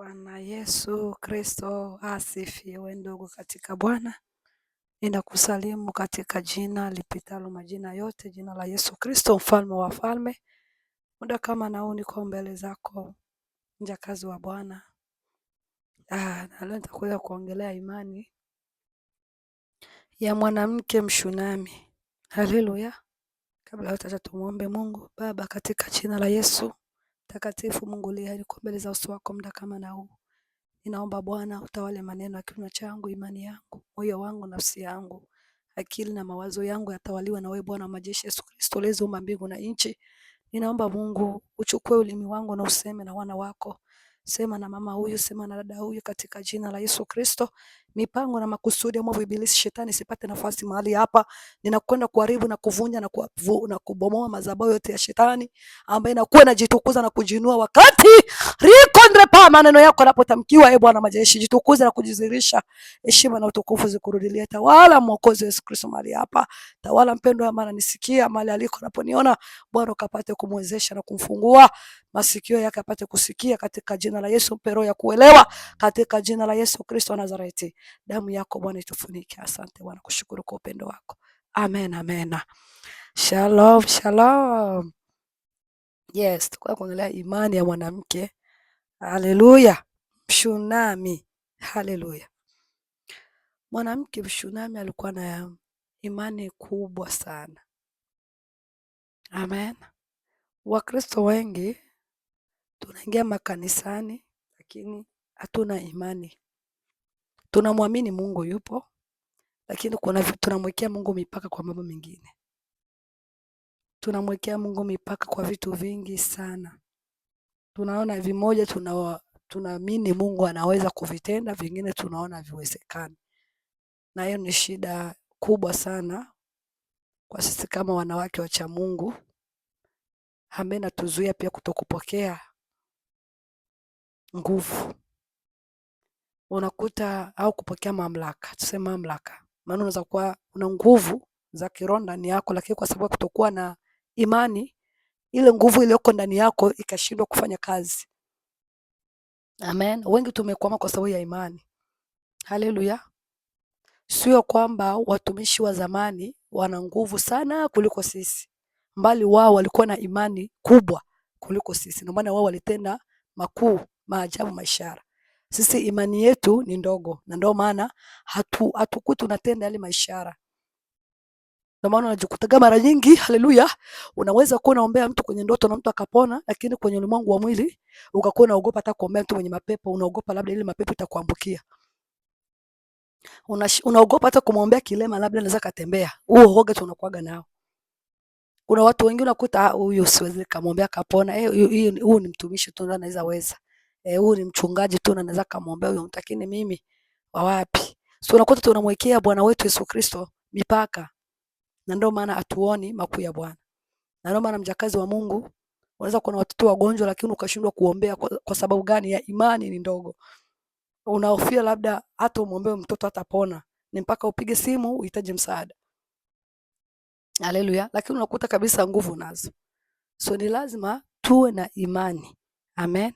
Bwana Yesu Kristo asifiwe. Ndugu katika Bwana, ninakusalimu katika jina lipitalo majina yote, jina la Yesu Kristo, mfalme wa falme. Muda kama na huu niko mbele zako, mjakazi wa Bwana. Na leo nitakuja kuongelea imani ya mwanamke Mshunami. Haleluya. Kabla yote tumuombe Mungu. Baba, katika jina la Yesu takatifu, Mungu liye niko mbele za uso wako muda kama na huu. Ninaomba Bwana utawale maneno ya kinywa changu, imani yangu, moyo wangu, nafsi yangu, akili na mawazo yangu yatawaliwa na wewe Bwana wa majeshi, Yesu Kristo uliyeumba mbingu na nchi. Ninaomba Mungu uchukue ulimi wangu na useme na wana wako. Sema na mama huyu, sema na dada huyu katika jina la Yesu Kristo. Mipango na makusudi ya mwovu ibilisi shetani sipate nafasi mahali hapa. Ninakwenda kuharibu na kuvunja na kubomoa madhabahu yote ya shetani ambaye inakuwa inajitukuza na kujinua wakati rikondrepa maneno yako yanapotamkiwa. Bwana majeshi, jitukuze na kujizirisha, heshima na utukufu zikurudilie. Tawala mwokozi Yesu Kristo mahali hapa. Tawala mpendwa wa maana nisikia mahali aliko naponiona Bwana ukapate kumwezesha na kumfungua masikio yake apate kusikia katika jina la Yesu. Mpe roho ya kuelewa katika jina la Yesu Kristo wa Nazareti. Damu yako Bwana itufunike. Asante Bwana, kushukuru kwa upendo wako. Amen, amen. Shalom, shalom. Yes, tukua kuongelea imani ya mwanamke. Haleluya. Mshunami. Haleluya. Mwanamke Mshunami alikuwa na imani kubwa sana. Amen. Wakristo wengi tunaingia makanisani lakini hatuna imani. Tunamwamini Mungu yupo, lakini kuna vitu tunamwekea Mungu mipaka kwa mambo mengine. Tunamwekea Mungu mipaka kwa vitu vingi sana. Tunaona vimoja tunaamini Mungu anaweza kuvitenda, vingine tunaona haviwezekani. Na hiyo ni shida kubwa sana kwa sisi kama wanawake wacha Mungu. Ambaye natuzuia pia kutokupokea nguvu. Unakuta au kupokea mamlaka, tuseme mamlaka. Maana unaweza kuwa una nguvu za kiroho ndani yako, lakini kwa sababu kutokuwa na imani, ile nguvu iliyoko ndani yako ikashindwa kufanya kazi. Amen. Wengi tumekwama kwa sababu ya imani. Haleluya. Sio kwamba watumishi wa zamani wana nguvu sana kuliko sisi, mbali wao walikuwa na imani kubwa kuliko sisi. Ndio maana wao walitenda makuu, maajabu, maishara. Sisi imani yetu ni ndogo, na ndio maana hatukuwa tunatenda yale maishara. Ndio maana unajikuta mara nyingi, haleluya, unaweza kuwa unaombea mtu kwenye ndoto na mtu akapona, lakini kwenye ulimwengu wa mwili ukakuwa unaogopa hata kuombea mtu mwenye mapepo. Unaogopa labda ile mapepo itakuambukia. Unaogopa hata kumwombea kilema, labda anaweza katembea. Huo uoga tunakuaga nao. Kuna watu wengine unakuta huyu siwezi kumwombea kapona. Huyu ni mtumishi tu anaweza weza. Huyu ni mchungaji tu anaweza kumwombea huyo, lakini mimi wa wapi? So unakuta tunamwekea Bwana wetu Yesu Kristo mipaka. Na ndio maana hatuoni makuu ya Bwana. Na ndio maana mjakazi wa Mungu unaweza kuwa na watoto wagonjwa lakini ukashindwa kuombea kwa sababu gani? Ya imani ni ndogo. Unahofia labda hata umwombee mtoto atapona, ni mpaka upige simu uhitaji msaada. Haleluya. Lakini unakuta kabisa nguvu nazo. So ni lazima tuwe na imani. Amen.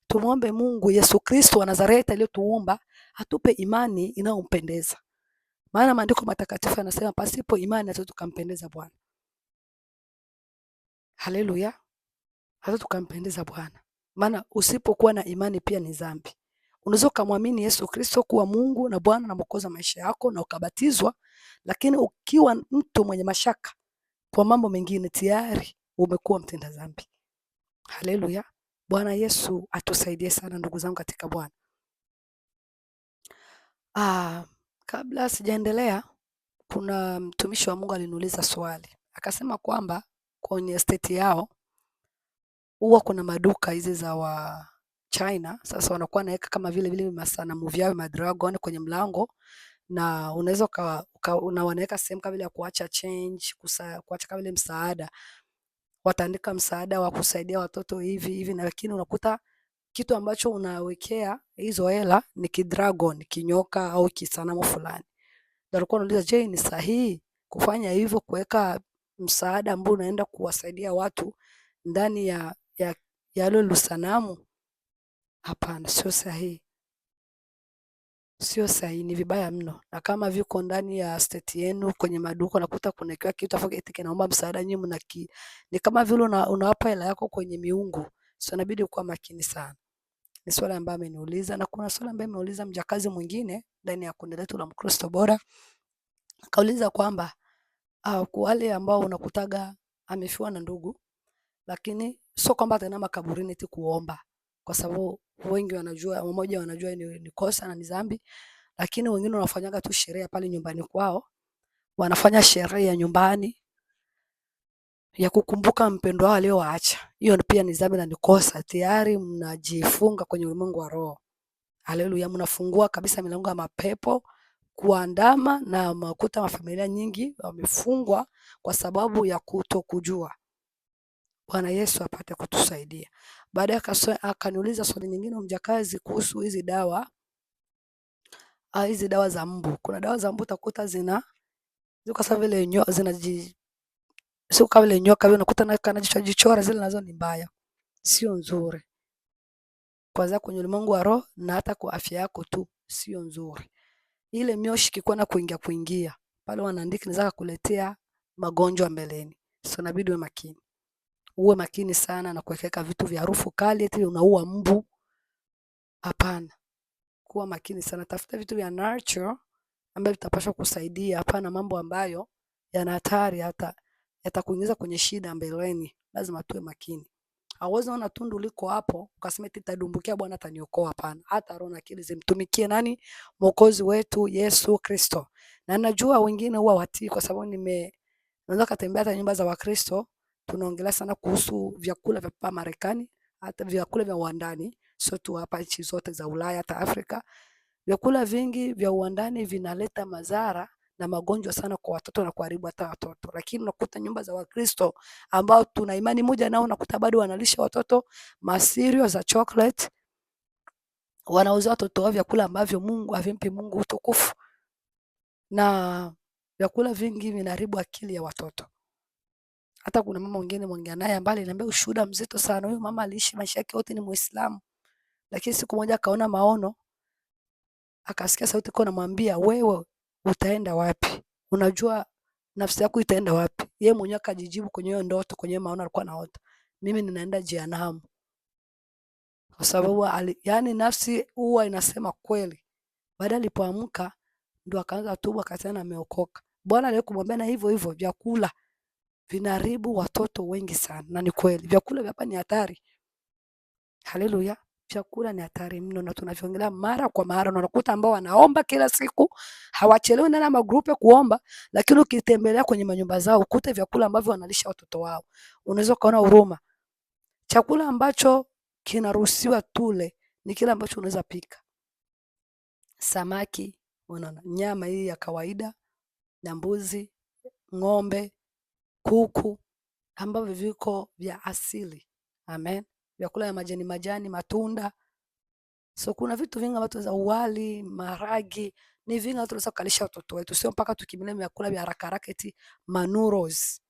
Tumuombe Mungu Yesu Kristo wa Nazareti aliyetuumba atupe imani inayompendeza. Maana maandiko matakatifu yanasema pasipo imani hatuwezi tukampendeza Bwana. Haleluya. Hatuwezi tukampendeza Bwana. Maana usipokuwa na imani pia ni dhambi. Unaweza kumwamini Yesu Kristo kuwa Mungu na Bwana na Mwokozi wa maisha yako na ukabatizwa, lakini ukiwa mtu mwenye mashaka kwa mambo mengine tayari umekuwa mtenda dhambi. Haleluya. Bwana Yesu atusaidie sana ndugu zangu katika Bwana. Kabla sijaendelea, kuna mtumishi wa Mungu aliniuliza swali. Akasema kwamba kwenye estate yao huwa kuna maduka hizi za wa China. Sasa wanakuwa naweka kama vile masanamu vyao madragon kwenye mlango, na unaweza wanaweka sehemu kama vile ya kuacha change, kuacha kama vile msaada. Wataandika msaada wa kusaidia watoto hivi, na lakini unakuta kitu ambacho unawekea hizo hela ni kidragon, kinyoka au kisanamu fulani. Ndio alikuwa anauliza, je, ni sahihi kufanya hivyo, kuweka msaada ambao unaenda kuwasaidia watu ndani ya hilo sanamu? Hapana, sio sahihi. Sio sahihi, ni vibaya mno. Na kama viko ndani ya state yenu kwenye maduka unakuta kunaekewa kitu afu eti kinaomba msaada, nyinyi ni kama vile unawapa hela yako kwenye miungu. So inabidi kuwa makini sana. Ni swali ambayo ameniuliza, na kuna swali ambayo ameuliza mjakazi mwingine ndani ya kundi letu la Mkristo Bora. Akauliza kwamba kwa wale ambao unakutaga amefiwa na ndugu, lakini sio kwamba ataenda makaburini eti kuomba, kwa sababu wengi wanajua, mmoja wanajua ni kosa na ni dhambi, lakini wengine wanafanyaga tu sherehe pale nyumbani kwao, wanafanya sherehe ya nyumbani ya kukumbuka mpendwa wao aliyowaacha. Hiyo pia ni dhambi na ni kosa, tayari mnajifunga kwenye ulimwengu wa roho. Haleluya, mnafungua kabisa milango ya mapepo kuandama, na makuta mafamilia nyingi wamefungwa kwa sababu ya kutokujua. Bwana Yesu apate kutusaidia. Baadaye akaniuliza swali nyingine mjakazi kuhusu hizi dawa za mbu. Kuna dawa za mbu utakuta ziko sawa vile sio kama vile nyoka vile unakuta na kanajichora, zile nazo ni mbaya, sio nzuri. Kwanza kwenye ulimwengu wa roho na hata kwa afya yako tu sio nzuri. Ile mioshi ikikuwa na kuingia pale wanaandika inaweza kukuletea magonjwa mbeleni. So inabidi uwe makini sana na kuweka vitu vya harufu kali eti unaua mbu. Hapana, kuwa makini sana, tafuta vitu vya natural ambavyo vitapaswa kusaidia. Hapana mambo ambayo yana hatari hata yatakuingiza kwenye shida mbeleni. Lazima tuwe makini. Hauwezi ona tundu liko hapo ukasema eti nitadumbukia Bwana ataniokoa. Hapana, hata roho na akili zimtumikie nani? Mwokozi wetu Yesu Kristo. Na najua wengine huwa watii, kwa sababu naweza katembea hata nyumba za Wakristo, tunaongelea sana kuhusu vyakula vya hapa Marekani, hata vyakula vya uwandani, sio tu hapa nchi zote za Ulaya, hata Afrika. Vyakula vingi vya uwandani vinaleta madhara na magonjwa sana kwa watoto na kuharibu hata watoto. Lakini unakuta nyumba za Wakristo ambao tuna imani moja nao, unakuta bado wanalisha watoto cereals za chocolate, wanauza watoto wao vyakula ambavyo Mungu havimpi Mungu utukufu, na vyakula vingi vinaharibu akili ya watoto. Hata kuna mama mwingine mwongea naye ambaye aliniambia ushuhuda mzito sana. Huyu mama aliishi maisha yake yote ni Muislamu, lakini siku moja akaona maono, akasikia sauti iko namwambia, wewe utaenda wapi? Unajua nafsi yako itaenda wapi? Yeye mwenyewe akajijibu kwenye hiyo ndoto, kwenye maono alikuwa anaota, mimi ninaenda jehanamu. Kwa sababu yani nafsi huwa inasema kweli. Baada alipoamka ndo akaanza tubu, akasema ameokoka. Bwana aliyekumwambia na hivyo hivyo vyakula vinaharibu watoto wengi sana, na ni kweli vyakula vya hapa ni hatari. Haleluya, vyakula ni hatari mno, na tunaviongelea mara kwa mara. Unakuta ambao wanaomba kila siku, hawachelewi ndani ya magrupu ya kuomba, lakini ukitembelea kwenye manyumba zao ukute vyakula ambavyo wanalisha watoto wao, unaweza kuona huruma. Chakula ambacho kinaruhusiwa tule ni kile ambacho unaweza pika. Samaki, unaona, nyama hii ya kawaida, na mbuzi, ng'ombe, kuku ambavyo viko vya asili. Amen. Vyakula ya majani, matunda. So kuna vitu vingi ambavyo tunaweza, uwali, maragi, ni vingi ambavyo tunaweza kukalisha watoto wetu. Sio mpaka tukimbilie vyakula vya haraka haraka eti manuros.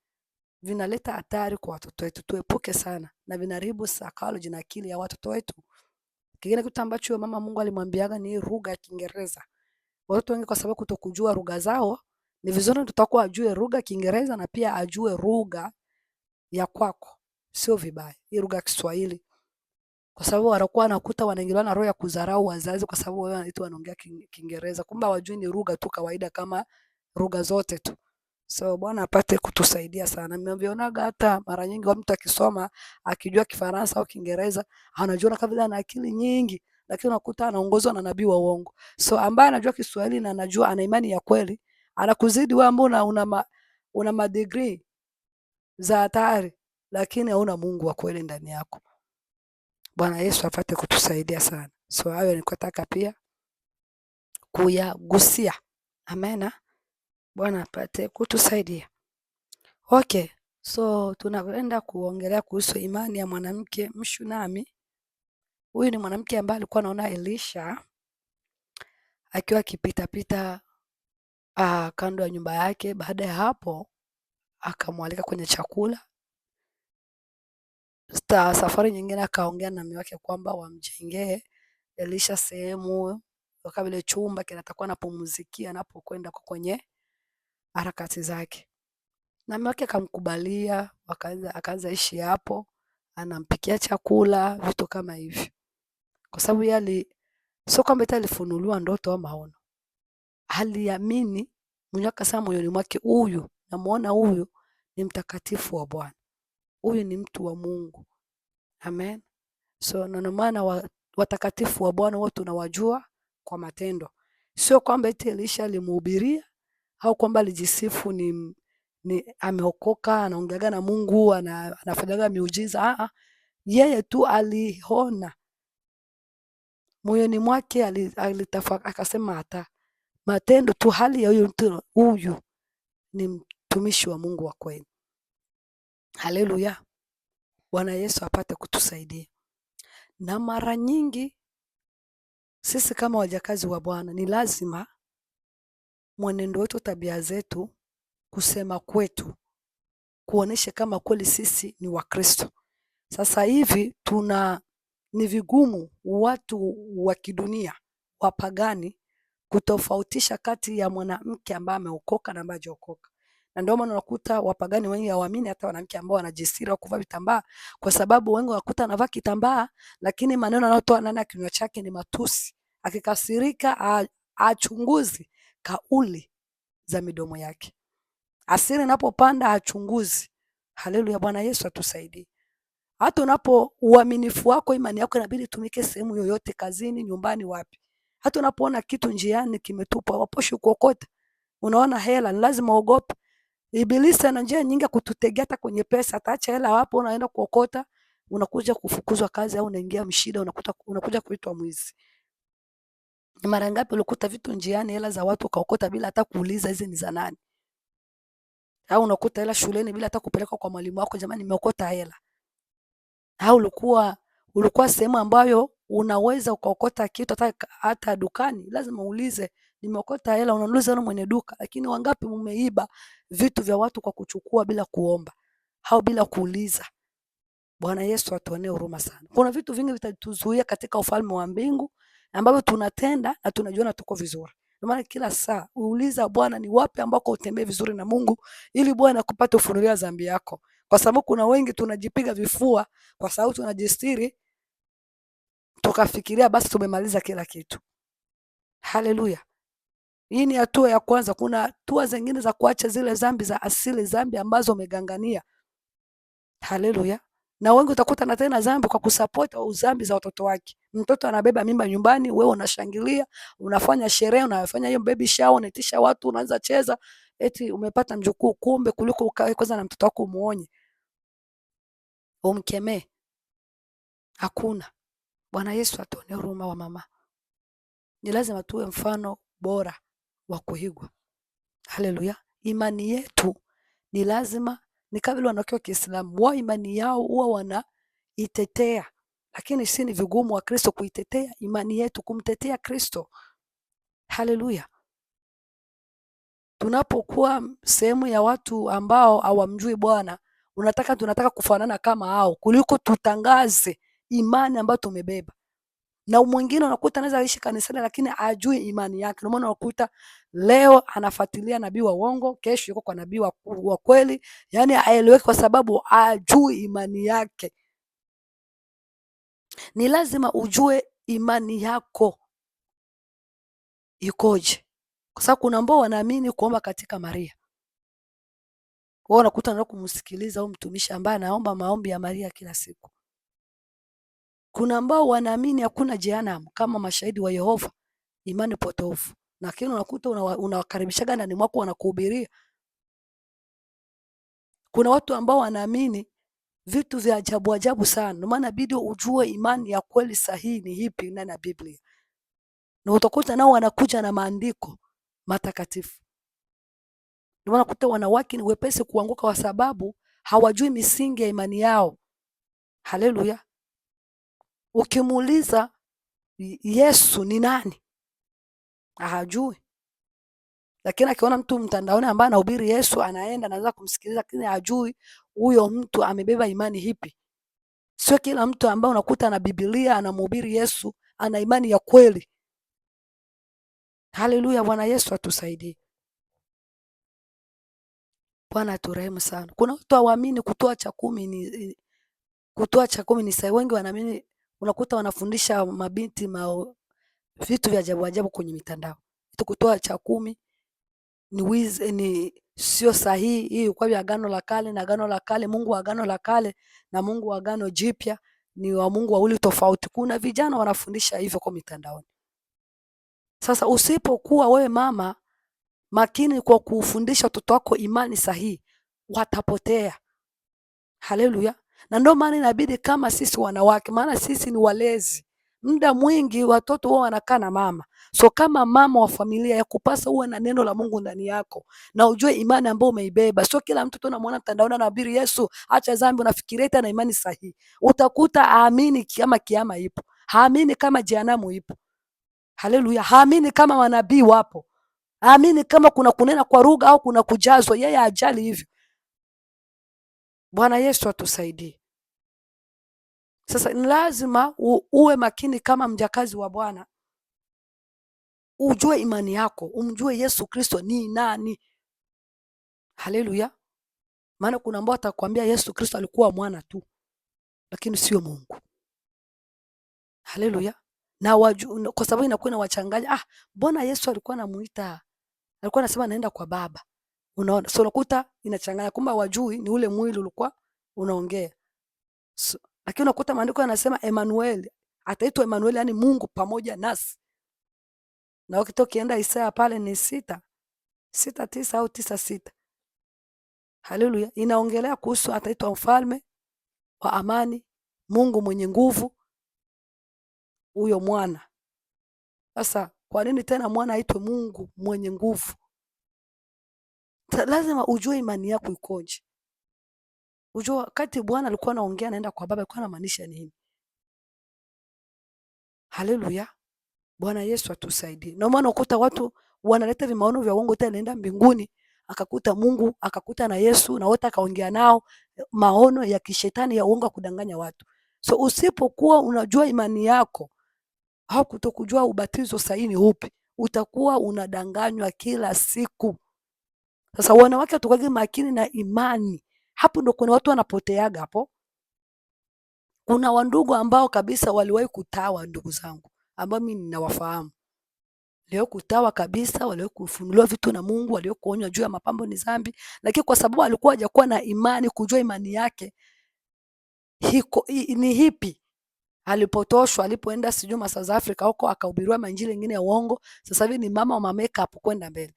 Vinaleta hatari kwa watoto wetu. Tuepuke sana, na vinaharibu psychology na akili ya watoto wetu. Kingine kitu ambacho mama Mungu alimwambiaga ni lugha ya Kiingereza. Watoto wengi kwa sababu kutokujua lugha zao, ni vizuri mtoto ajue lugha ya Kiingereza na pia ajue lugha ya kwako. Sio vibaya hii lugha ya Kiswahili, kwa sababu wanakuwa wanakuta wanaingiliwa na roho ya kudharau wazazi kwa sababu wao wanaongea Kiingereza, kumbe hawajui ni lugha tu kawaida kama lugha zote tu. So Bwana apate kutusaidia sana. Nimevionaga hata mara nyingi mtu akisoma akijua Kifaransa au Kiingereza anajiona kama vile ana akili nyingi, lakini unakuta anaongozwa na nabii wa uongo. So ambaye anajua Kiswahili na anajua, ana imani ya kweli, anakuzidi wewe ambao una madegree za hatari, lakini hauna Mungu wa kweli ndani yako. Bwana Yesu apate kutusaidia sana. So hayo nikotaka pia kuyagusia. Amena. Bwana apate kutusaidia. Okay, so tunaenda kuongelea kuhusu imani ya mwanamke Mshunami. Huyu ni mwanamke ambaye alikuwa anaona Elisha akiwa akipita kando ya nyumba yake. Baada ya hapo akamwalika kwenye chakula, Safari nyingine akaongea na mume wake kwamba wamjengee Elisha sehemu kama vile chumba kinatakuwa anapumzikia anapokwenda kwenye harakati zake. Na mume wake akamkubalia, akaanza ishi hapo, anampikia chakula, vitu kama hivyo. Kwa sababu yeye sio kwamba eti alifunuliwa ndoto au maono. Aliamini, mwenyewe akasema moyoni mwake, huyu namuona, huyu ni mtakatifu wa Bwana. Huyu ni mtu wa Mungu. Amen. So ndio maana watakatifu wa Bwana wote tunawajua kwa matendo. Sio kwamba eti Elisha alimhubiria au kwamba alijisifu ni ameokoka, anaongeaga na Mungu, anafanyaga miujiza. Yeye tu aliona moyoni mwake, akasema hata matendo tu, hali ya huyu ni mtumishi wa Mungu wa kweli. Haleluya. Bwana Yesu apate kutusaidia. Na mara nyingi sisi kama wajakazi wa Bwana ni lazima mwenendo wetu, tabia zetu, kusema kwetu kuoneshe kama kweli sisi ni Wakristo. Sasa hivi ni vigumu watu wa kidunia, wapagani, kutofautisha kati ya mwanamke ambaye ameokoka na ambaye hajaokoka. Na ndio maana unakuta wapagani wengi hawaamini hata wanawake ambao wanajistiri au kuvaa vitambaa, kwa sababu wengi wakuta anavaa kitambaa lakini maneno anayotoa ndani ya kinywa chake ni matusi. Akikasirika achunguzi kauli za midomo yake. Hasira inapopanda achunguzi. Haleluya, Bwana Yesu atusaidie. Hata uaminifu wako, imani yako inabidi tumike sehemu yoyote, kazini, nyumbani, wapi. Hata unapoona kitu njiani kimetupwa, waposhi kuokota, unaona hela, ni lazima uogope. Ibilisi ana njia nyingi kututegea hata kwenye pesa. Ataacha hela hapo, unaenda kuokota, unakuja kufukuzwa kazi au unaingia mshida, unakuja kuitwa mwizi. Ni mara ngapi ulikuta vitu njiani, hela za watu kaokota bila hata kuuliza hizi ni za nani? Au unakuta hela shuleni bila hata kupeleka kwa mwalimu wako, jamani nimeokota hela. Au ulikuwa sehemu ambayo unaweza ukaokota kitu hata dukani, lazima uulize nimeokota hela, unauliza na mwenye duka. Lakini wangapi mmeiba vitu vya watu kwa kuchukua bila kuomba au bila kuuliza? Bwana Yesu atuonee huruma sana. Kuna vitu vingi vitatuzuia katika ufalme wa mbingu ambavyo tunatenda na tunajiona tuko vizuri. Ndio maana kila saa uuliza Bwana, ni wapi ambako utembee vizuri na Mungu, ili Bwana akupate ufunulia dhambi yako. Kwa sababu kuna wengi tunajipiga vifua kwa sababu tunajistiri, tukafikiria basi tumemaliza kila kitu. Haleluya. Hii ni hatua ya kwanza. Kuna hatua zingine za kuacha zile dhambi za asili, dhambi ambazo umegangania. Haleluya. Na wengi utakuta na tena dhambi kwa kusupport au dhambi za watoto wake. Mtoto anabeba mimba nyumbani, wewe unashangilia, unafanya sherehe, unafanya hiyo baby shower, unaitisha watu, unaanza cheza, eti umepata mjukuu, kumbe kuliko ukae kwanza na mtoto wako umuonye, umkemee. Hakuna. Bwana Yesu atuonee huruma wa mama. Ni lazima tuwe mfano bora wa kuigwa. Haleluya. Imani yetu ni lazima, ni kama vile wanawake wa Kiislamu, wao imani yao huwa wanaitetea, lakini si ni vigumu wa Kristo kuitetea imani yetu, kumtetea Kristo. Haleluya. Tunapokuwa sehemu ya watu ambao hawamjui Bwana, tunataka kufanana kama hao kuliko tutangaze imani ambayo tumebeba. Na mwingine unakuta anaweza ishi kanisani lakini hajui imani yake. Ndio maana unakuta leo anafuatilia nabii wa uongo, kesho yuko kwa nabii wa kweli, yani haeleweki kwa sababu hajui imani yake. Ni lazima ujue imani yako ikoje, kwa sababu kuna ambao wanaamini kuomba katika Maria. Wao unakuta na kumsikiliza huyo mtumishi ambaye anaomba maombi ya Maria kila siku. Kuna ambao wanaamini hakuna jehanamu kama mashahidi wa Yehova, imani potofu. Lakini unakuta unawakaribishaga ndani mwako, wanakuhubiria. Kuna watu ambao wanaamini vitu vya ajabu ajabu sana. Ndio maana inabidi ujue imani ya kweli sahihi ni ipi ndani ya Biblia. Na utakuta nao wanakuja na maandiko matakatifu. Ndio maana unakuta wanawake ni wepesi kuanguka kwa sababu hawajui misingi ya imani yao. Haleluya. Ukimuuliza Yesu ni nani, hajui. Lakini akiona mtu mtandaoni ambaye anahubiri Yesu, anaenda anaanza kumsikiliza, lakini hajui huyo mtu amebeba imani ipi. Sio kila mtu ambaye unakuta ana Biblia anamhubiri Yesu ana imani ya kweli. Haleluya, Bwana Yesu atusaidie. Bwana aturehemu sana. Kuna watu hawaamini kutoa cha kumi ni sahihi. Wengi wanaamini, unakuta wanafundisha mabinti vitu vya ajabu ajabu kwenye mitandao. Kutoa cha kumi ni sio sahihi. Hii kwa vya Agano la Kale na Agano la Kale, Mungu wa Agano la Kale na Mungu wa Agano Jipya ni wa Mungu wawili tofauti. Kuna vijana wanafundisha hivyo kwa mitandaoni. Sasa usipokuwa wewe mama makini kwa kufundisha watoto wako imani sahihi, watapotea. Haleluya. Na ndio maana inabidi kama sisi wanawake, maana sisi ni walezi, muda mwingi watoto wao wanakaa na mama. So kama mama wa familia, ya kupasa uwe na neno la Mungu ndani yako na ujue imani ambayo umeibeba. Sio kila mtu tunamwona mtandaoni anahubiri Yesu acha dhambi, unafikiria eti ana imani sahihi. Utakuta haamini kama kiama ipo, haamini kama jehanamu ipo. Haleluya. Haamini kama manabii wapo, haamini kama kuna kunena kwa lugha au kuna kujazwa. Yeye hajali hivyo. Bwana Yesu atusaidie. Sasa ni lazima uwe makini kama mjakazi wa Bwana, ujue imani yako, umjue Yesu Kristo ni nani. Haleluya. Maana kuna ambao atakwambia Yesu Kristo alikuwa mwana tu, lakini sio Mungu. Haleluya. Na kwa sababu inakuwa inawachanganya. Mbona Yesu alikuwa anamuita, alikuwa anasema naenda kwa Baba. Unaona? So unakuta inachanganya, kumbe wajui ni ule mwili ulikuwa unaongea. So, lakini unakuta maandiko yanasema Emmanuel, ataitwa Emmanuel, yani Mungu pamoja nasi. Na ukienda Isaya pale ni 6:9 au 9:6. Haleluya. Inaongelea kuhusu ataitwa mfalme wa amani, Mungu mwenye nguvu, huyo mwana. Sasa kwa nini tena mwana aitwe Mungu mwenye nguvu? Lazima ujue imani yako ikoje. Ujue wakati Bwana alikuwa anaongea naenda kwa Baba, alikuwa anamaanisha nini? Haleluya. Bwana Yesu atusaidie. Na maana ukuta watu wanaleta vimaono vya uongo, tena anaenda mbinguni akakuta Mungu, akakuta na Yesu na wote akaongea nao, maono ya kishetani ya uongo kudanganya watu. So usipokuwa unajua imani yako au kutokujua ubatizo sahihi ni upi, utakuwa unadanganywa kila siku. Sasa wanawake tukage makini na imani. Hapo ndo kuna watu wanapoteaga hapo. Kuna wandugu ambao kabisa waliwahi kutawa, ndugu zangu ambao mimi ninawafahamu. Leo kutawa kabisa, waliwahi kufunuliwa vitu na Mungu, waliwahi kuonywa juu ya mapambo ni dhambi, lakini kwa sababu alikuwa hajakuwa na imani, kujua imani yake ni hipi, alipotoshwa, alipoenda sijui South Africa huko akahubiriwa manjili mengine ya uongo. Sasa hivi ni mama wa makeup kwenda mbele.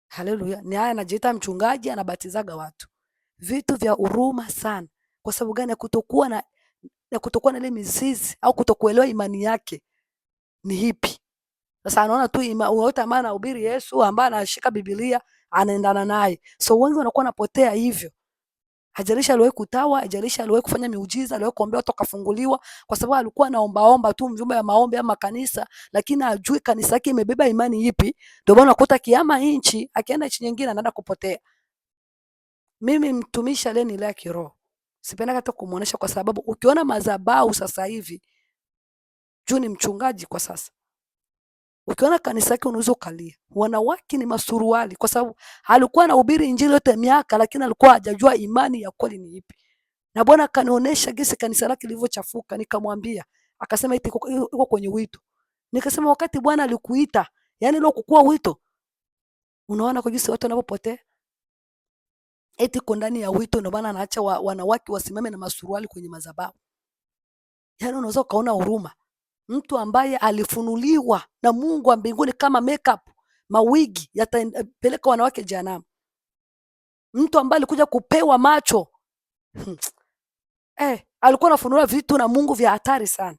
Haleluya. Ni haya anajiita mchungaji, anabatizaga watu. Vitu vya huruma sana. Kwa sababu gani? Kutokuwa na ile mizizi au kutokuelewa imani yake ni hipi. Sasa anaona tu wote ambao anahubiri Yesu, ambaye anashika Biblia, anaendana naye. So wengi wanakuwa wanapotea hivyo. Hajalishi aliwahi kutawa, hajalishi aliwahi kufanya miujiza, aliwahi kuombea watu kafunguliwa, kwa sababu alikuwa anaomba tu mjumbe ya maombi ama kanisa, lakini hajui kanisa yake imebeba imani ipi. Ndio maana unakuta kiama inchi, akienda nchi nyingine anaenda kupotea. Mimi mtumishi aliyenilea kiroho, sipenda hata kumuonesha, kwa sababu ukiona madhabahu sasa hivi, juu ni mchungaji kwa sasa. Ukiona kanisa yake unaweza ukalia. Wanawake ni masuruali, kwa sababu alikuwa anahubiri injili yote miaka, lakini alikuwa hajajua imani ya kweli ni ipi. Na Bwana akanionyesha gisi kanisa lake lilivyochafuka, nikamwambia, akasema eti iko kwenye wito. Nikasema wakati Bwana alikuita, yani leo kukua wito. Unaona kwa jinsi watu wanapopotea? Eti kwa ndani ya wito ndio Bwana anaacha wanawake wasimame na masuruali kwenye madhabahu. Yani unaweza ukaona huruma. Mtu ambaye alifunuliwa na Mungu wa mbinguni kama makeup, mawigi yatapeleka wanawake jehanamu. Mtu ambaye alikuja kupewa macho. Alikuwa anafunuliwa vitu na Mungu vya hatari sana.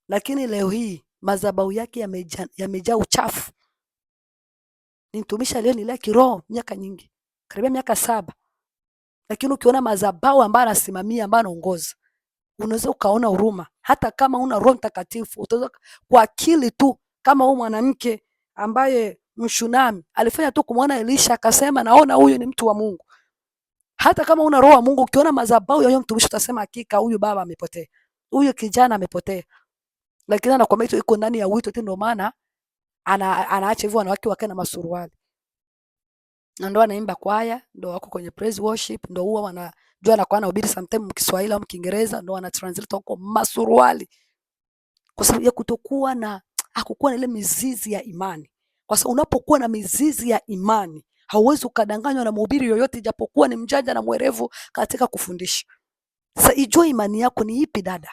Lakini leo hii madhabahu yake yamejaa uchafu. Ni mtumishi aliyenilea kiroho miaka nyingi, karibia miaka 7. Lakini ukiona madhabahu ambayo anasimamia, ambayo anaongoza, unaweza ukaona huruma. Hata kama una Roho Mtakatifu, utaweza kwa akili tu, kama huyu mwanamke ambaye Mshunami alifanya tu kumwona Elisha, akasema naona huyu ni mtu wa Mungu. Hata kama una roho wa Mungu, ukiona madhabahu ya huyo mtumishi utasema hakika huyu baba amepotea, huyu kijana amepotea. Lakini anakwambia hicho iko ndani ya wito tu, ndio maana anaacha hivyo wanawake wakae na masuruali. Na ndio anaimba kwaya, ndio wako kwenye praise worship, ndio huwa wanajua anakuwa anahubiri sometimes Mkiswahili au Mkiingereza, ndio wana translate huko masuruali. Kwa sababu ya kutokuwa na hakukuwa na ile mizizi ya imani. Kwa sababu unapokuwa na mizizi ya imani, hauwezi ukadanganywa na mhubiri yoyote, japokuwa ni mjanja na mwerevu katika kufundisha. Sasa ijue imani yako ni ipi, dada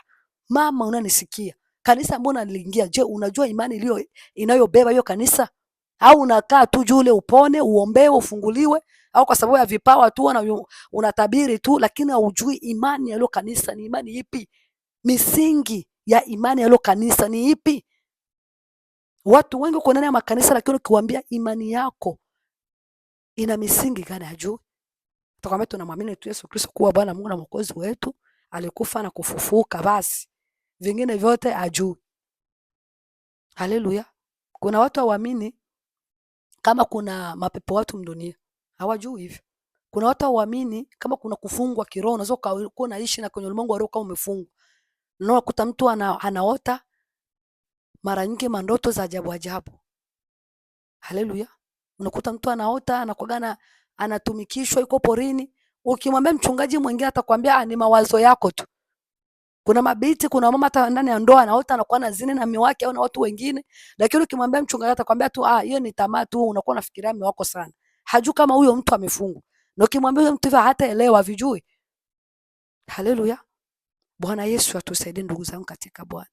mama unanisikia. Kanisa mbona niliingia, je, unajua imani inayobeba hiyo kanisa? Au unakaa tu juu ule upone, uombewe, ufunguliwe, au kwa sababu ya vipawa tu unatabiri tu, lakini haujui imani ya hilo kanisa ni imani ipi? Misingi ya imani ya hilo kanisa ni ipi? Watu wengi wako ndani ya makanisa, lakini ukiwaambia imani yako ina misingi gani, hajui. Atakwambia tunamwamini tu Yesu Kristo kuwa Bwana Mungu na Mwokozi wetu, alikufa na kufufuka, basi vingine vyote hajui. Haleluya. Kuna watu hawaamini kama kuna mapepo watu mdunia, hawajui hivyo. Kuna watu hawaamini kama kuna kufungwa kiroho, unaweza kuwa unaishi na kwenye ulimwengu wa roho kama umefungwa. Unakuta mtu anaota mara nyingi mandoto za ajabu ajabu. Haleluya. Unakuta mtu anaota anakuwa anatumikishwa, yuko porini. Ukimwambia mchungaji mwingine atakwambia ni mawazo yako tu. Kuna mabiti, kuna mama hata ndani ya ndoa anaota anakuwa anazini na mume wake au na watu wengine, lakini ukimwambia mchungaji atakwambia tu hiyo ni tamaa tu, unakuwa unafikiria mume wako sana. Hajui kama huyo mtu amefungwa. Na ukimwambia huyo mtu hivyo hataelewa, vijui. Haleluya. Bwana Yesu atusaidie ndugu zangu katika Bwana.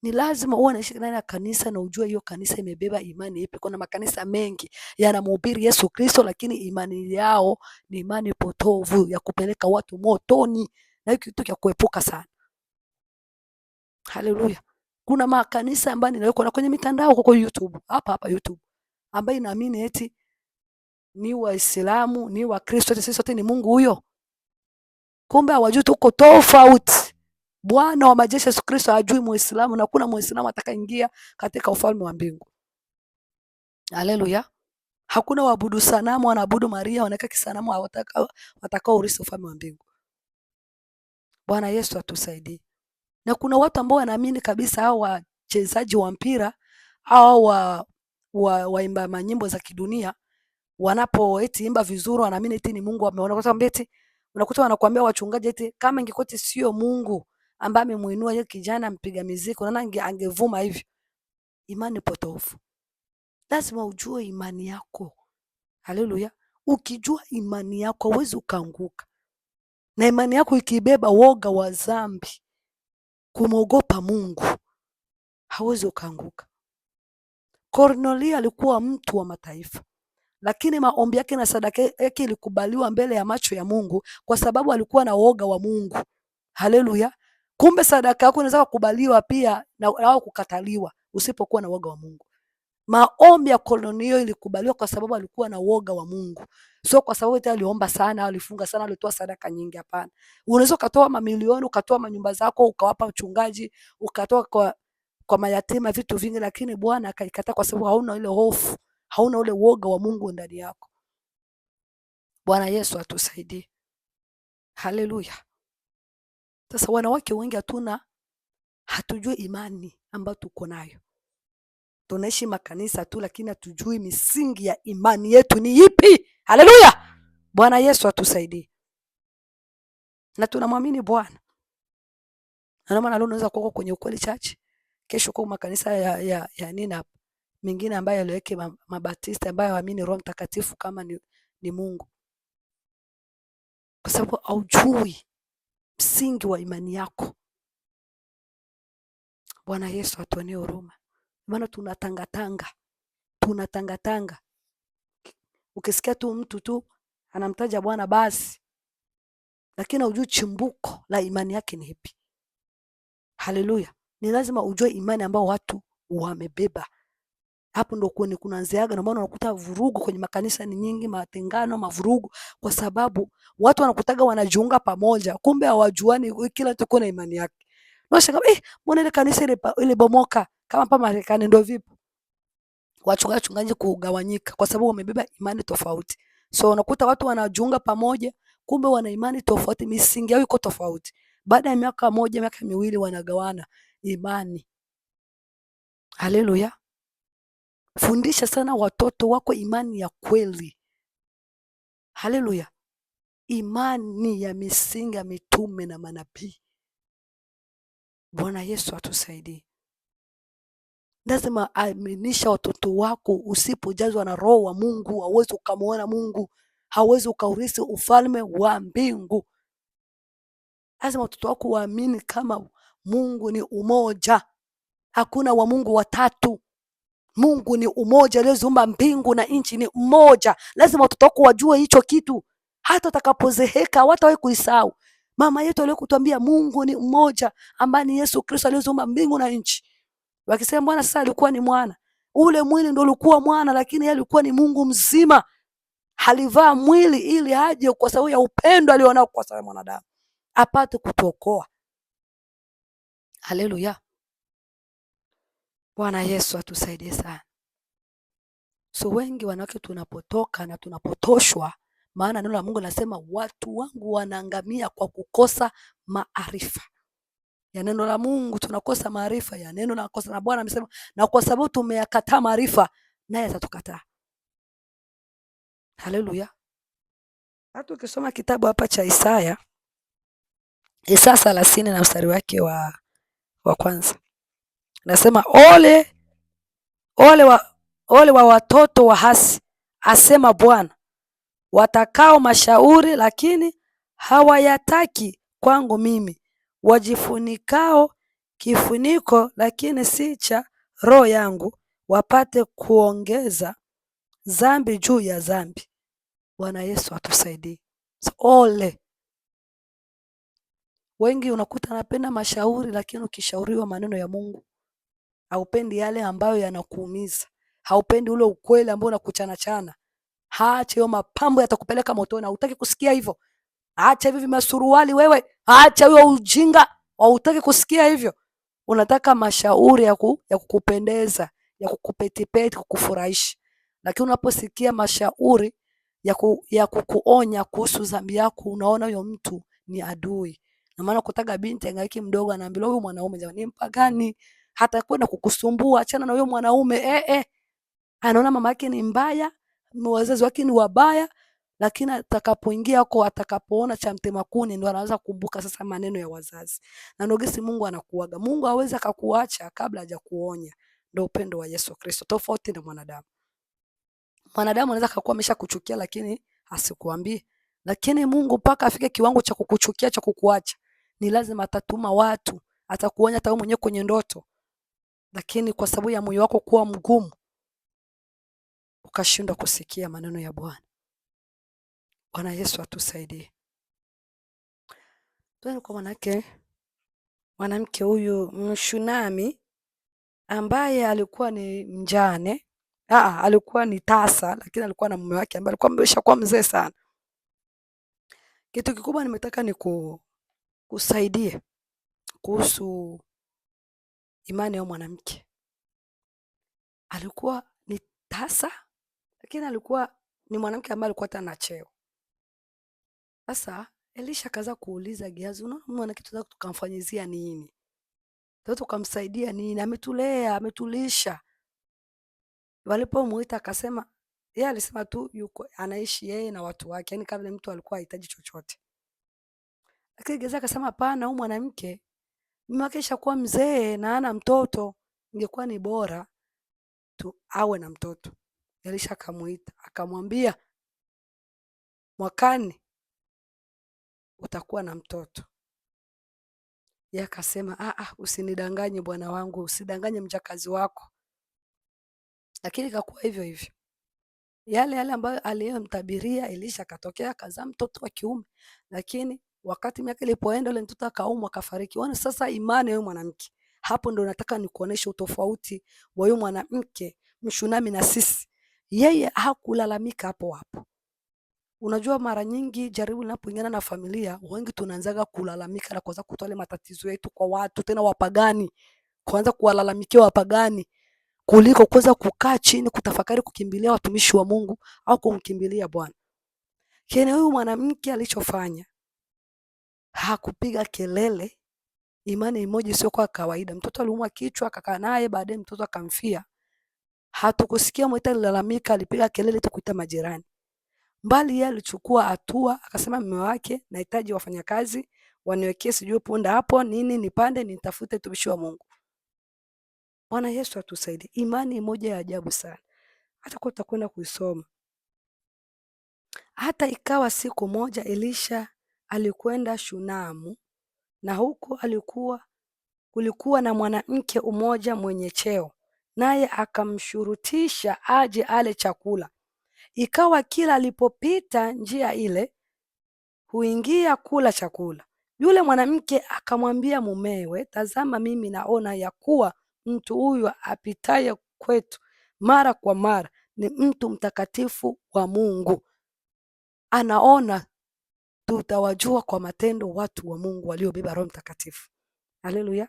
Ni lazima uwe unaishi ndani ya kanisa na ujue hiyo kanisa imebeba imani ipi. Kuna makanisa mengi yanamhubiri Yesu Kristo, lakini imani yao ni imani potovu ya kupeleka watu motoni, na hiyo kitu cha kuepuka sana. Haleluya. Kuna makanisa ambayo ninaweka kwenye mitandao kwa YouTube, hapa YouTube, ambayo inaamini eti ni Waislamu, ni Wakristo, sisi sote ni Mungu huyo. Kumbe hawajui tuko tofauti. Bwana wa majeshi Yesu Kristo hajui Muislamu, na kuna Muislamu atakaingia katika ufalme wa mbingu. Haleluya. Hakuna waabudu sanamu, wanaabudu Maria, wanaweka kisanamu, watakao urithi ufalme wa mbingu. Bwana Yesu atusaidie. Na kuna watu ambao wanaamini kabisa, hao wachezaji wa mpira au waimba manyimbo za kidunia, wanapoeti imba vizuri wanaamini eti ni Mungu ameona. Kwa sababu eti unakuta wanakuambia wachungaji eti kama ingekuwa sio Mungu ambaye amemuinua yule kijana mpiga muziki, unaona angevuma hivi. Imani potofu. Lazima ujue imani yako. Haleluya. Ukijua imani yako huwezi ukaanguka. Na imani yako ikibeba woga wa dhambi, kumwogopa Mungu, hawezi ukaanguka. Kornelio alikuwa mtu wa mataifa, lakini maombi yake na sadaka yake ilikubaliwa mbele ya macho ya Mungu kwa sababu alikuwa na woga wa Mungu. Haleluya. Kumbe sadaka yako inaweza kukubaliwa pia au kukataliwa usipokuwa na woga wa Mungu. Maombi ya Kornelio ilikubaliwa kwa sababu alikuwa na woga wa Mungu. Sio kwa sababu eti aliomba sana, alifunga sana, alitoa sadaka nyingi, hapana. Unaweza ukatoa mamilioni, ukatoa manyumba zako, ukawapa mchungaji, ukatoa kwa mayatima, vitu vingi, lakini Bwana akaikataa kwa sababu hauna ile hofu, hauna ule woga wa Mungu ndani yako. Bwana Yesu atusaidie. Haleluya. Sasa wanawake wengi hatujui imani ambayo tuko nayo. Tunaishi makanisa tu, lakini hatujui misingi ya imani yetu ni ipi. Haleluya. Bwana Yesu atusaidie. Na tunamwamini Bwana. Na maana leo unaweza kuwa kwenye ukweli chache, kesho kwa makanisa ya nina mengine ambayo yaliweke mabatista ambayo waamini Roho Mtakatifu kama ni Mungu. Kwa sababu haujui msingi wa imani yako. Bwana Yesu atuonee huruma. Maana tunatangatanga. Ukisikia tu mtu tu anamtaja Bwana basi, lakini hujui chimbuko la imani yake ni ipi. Haleluya. Ni lazima ujue imani ambao watu wamebeba. Hapo ndo kunaanziaga, na maana unakuta vurugu kwenye makanisa ni nyingi, matengano, mavurugu, kwa sababu watu wanakutaga wanajiunga pamoja, kumbe hawajuani, kila mtu kuna imani yake. Unashangaa mbona ile kanisa ile bomoka kama hapa Marekani, ndio vipi? Wachungaji kugawanyika kwa sababu wamebeba imani tofauti. So unakuta watu wanajiunga pamoja, kumbe wana imani tofauti, misingi yao iko tofauti. Baada ya miaka moja, miaka miwili wanagawana imani. Haleluya. Fundisha sana watoto wako imani ya kweli. Haleluya. Imani ya misingi ya mitume na manabii. Bwana Yesu atusaidie. Lazima aminisha watoto wako. Usipojazwa na Roho wa Mungu hauwezi ukamwona Mungu, hauwezi ukaurithi ufalme wa mbingu. Lazima watoto wako waamini kama Mungu ni umoja, hakuna wa Mungu watatu. Mungu ni umoja, aliyeziumba mbingu na nchi ni mmoja. Lazima watoto wako wajue hicho kitu, hata utakapozeheka hawatawahi kuisahau. Mama yetu aliyokutuambia Mungu ni mmoja, ambaye ni Yesu Kristo aliyeziumba mbingu na nchi. Wakisema Bwana sasa alikuwa ni mwana, ule mwili ndio ulikuwa mwana, lakini yeye alikuwa ni Mungu mzima. Alivaa mwili ili aje kwa sababu ya upendo alionao kwa sababu ya mwanadamu, apate kutuokoa. Haleluya. Bwana Yesu atusaidie sana. So wengi wanawake tunapotoka na tunapotoshwa, maana neno la Mungu linasema watu wangu wanaangamia kwa kukosa maarifa ya neno la Mungu. Tunakosa maarifa ya neno la kosa, na Bwana amesema na kwa sababu tumeyakataa maarifa, naye atatukataa. Haleluya. Hata ukisoma kitabu hapa cha Isaya 30 na mstari wake wa kwanza, nasema ole wa watoto wa hasi, asema Bwana, watakao mashauri lakini hawayataki kwangu mimi, wajifunikao kifuniko lakini si cha roho yangu, wapate kuongeza dhambi juu ya dhambi. Bwana Yesu atusaidie. So, ole. Wengi unakuta anapenda mashauri, lakini ukishauriwa maneno ya Mungu haupendi yale ambayo yanakuumiza, haupendi ule ukweli ambao unakuchana chana. Acha hiyo mapambo, yatakupeleka motoni. Hutaki kusikia hivyo, acha hivi masuruali wewe, acha hiyo ujinga, hutaki kusikia hivyo. Unataka mashauri ya kukupendeza, ya kukupetipeti, kukufurahisha. Lakini unaposikia mashauri ya kukuonya kuhusu dhambi yako, unaona huyo mtu ni adui. Na maana kutaga binti angaiki mdogo, anaambiwa huyu mwanaume ni mpagani, hata kwenda kukusumbua, achana na huyo mwanaume. Anaona mama yake ni mbaya, wazazi wake ni wabaya, lakini atakapoingia huko, atakapoona cha mtema kuni, ndio anaanza kukumbuka sasa maneno ya wazazi. Na nogesi Mungu anakuaga. Mungu hawezi akakuacha kabla hajakuonya. Ndio upendo wa Yesu Kristo, tofauti na mwanadamu. Mwanadamu anaweza akakuwa ameshakuchukia lakini asikuambie. Lakini Mungu mpaka afike kiwango cha kukuchukia, cha kukuacha, ni lazima atatuma watu, atakuonya hata wewe mwenyewe kwenye ndoto. Lakini kwa sababu ya moyo wako kuwa mgumu, ukashindwa kusikia maneno ya Bwana. Bwana Yesu atusaidie. Tuone kwa mwanamke huyu Mshunami ambaye alikuwa ni mjane, alikuwa ni tasa, lakini alikuwa na mume wake ambaye alikuwa ameshakuwa mzee sana. Kitu kikubwa nimetaka ni kusaidie kuhusu imani ya mwanamke. Alikuwa ni tasa, lakini alikuwa ni mwanamke ambaye alikuwa hata na cheo. Sasa Elisha kaza kuuliza Gehazi, unaona mwanamke tunataka tukamfanyizia nini? Tunataka tukamsaidia nini? Ametulea, ametulisha. Walipomuita akasema, yeye alisema tu yuko anaishi yeye na watu wake, yani kama mtu alikuwa hahitaji chochote. Lakini Gehazi akasema hapana, huyu mwanamke mume wake ishakuwa mzee na ana mtoto, ingekuwa ni bora tu awe na mtoto. Elisha akamuita akamwambia, mwakani utakuwa na mtoto. Yeye akasema usinidanganye bwana wangu, usidanganye mjakazi wako. Lakini ikakuwa hivyo hivyo. Yale ambayo aliyomtabiria Elisha, akatokea akazaa mtoto wa kiume. Lakini wakati miaka ilipoenda, yule mtoto akaumwa akafariki. Wana sasa imani ya mwanamke. Hapo ndo nataka nikuoneshe utofauti wa huyu mwanamke Mshunami na sisi. Yeye hakulalamika hapo. Unajua mara nyingi jaribu linapoingana na familia, wengi tunaanzaga kulalamika na kuanza kutoa matatizo yetu kwa watu, tena wapagani. Kuanza kuwalalamikia wapagani kuliko kuweza kukaa chini kutafakari, kukimbilia watumishi wa Mungu au kumkimbilia Bwana. Kile huyu mwanamke alichofanya, hakupiga kelele. Imani moja sio kwa kawaida. Mtoto aliumwa kichwa, akakaa naye, baadaye mtoto akamfia. Hatukusikia mwita alilalamika, alipiga kelele tukuita majirani. Mbali yeye alichukua hatua, akasema mume wake, nahitaji wafanyakazi waniwekee sijui punda hapo nini, nipande nitafute tumishi wa Mungu. Bwana Yesu atusaidie. Imani moja ya ajabu sana. Hata kwa tutakwenda kuisoma. Hata ikawa siku moja Elisha alikwenda Shunamu, na huko kulikuwa na mwanamke mmoja mwenye cheo, naye akamshurutisha aje ale chakula. Ikawa kila alipopita njia ile huingia kula chakula. Yule mwanamke akamwambia mumewe, tazama, mimi naona ya kuwa mtu huyu apitaye kwetu mara kwa mara ni mtu mtakatifu wa Mungu. Anaona tutawajua kwa matendo watu wa Mungu waliobeba Roho Mtakatifu. Haleluya.